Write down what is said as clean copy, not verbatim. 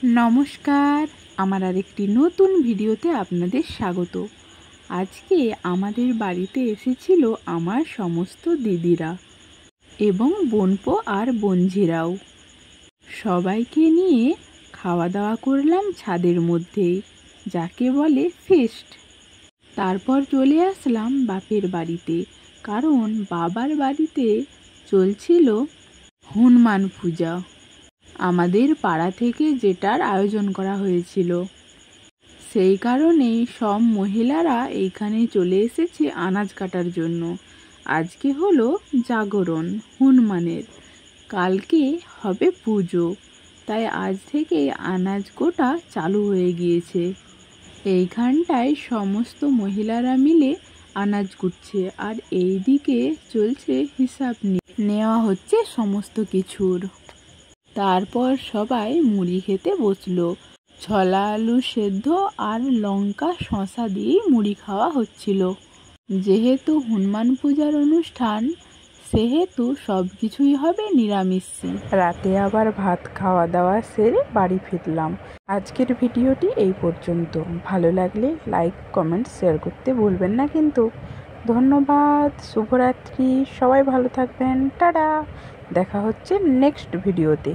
নমস্কার, আমার আরেকটি নতুন ভিডিওতে আপনাদের স্বাগত। আজকে আমাদের বাড়িতে এসেছিল আমার সমস্ত দিদিরা এবং বোনপো আর বোনঝিরাও। সবাইকে নিয়ে খাওয়া দাওয়া করলাম ছাদের মধ্যেই, যাকে বলে ফিস্ট। তারপর চলে আসলাম বাপের বাড়িতে, কারণ বাবার বাড়িতে চলছিল হনুমান পূজা। আমাদের পাড়া থেকে যেটার আয়োজন করা হয়েছিল, সেই কারণেই সব মহিলারা এইখানে চলে এসেছে আনাজ কাটার জন্য। আজকে হলো জাগরণ হনুমানের, কালকে হবে পুজো, তাই আজ থেকে আনাজ কোটা চালু হয়ে গিয়েছে। এইখানটায় সমস্ত মহিলারা মিলে আনাজ কুটছে, আর এই দিকে চলছে হিসাব নেওয়া হচ্ছে সমস্ত কিছুর। তারপর সবাই মুড়ি খেতে বসলো। ছোলা আলু সেদ্ধ আর লঙ্কা শসা দিয়েই মুড়ি খাওয়া হচ্ছিল। যেহেতু হনুমান পূজার অনুষ্ঠান, সেহেতু সব কিছুই হবে নিরামিষ। রাতে আবার ভাত খাওয়া দাওয়া সেরে বাড়ি ফিরলাম। আজকের ভিডিওটি এই পর্যন্ত। ভালো লাগলে লাইক কমেন্ট শেয়ার করতে ভুলবেন না কিন্তু। ধন্যবাদ, শুভরাত্রি, সবাই ভালো থাকবেন, টাটা। দেখা হচ্ছে নেক্সট ভিডিওতে।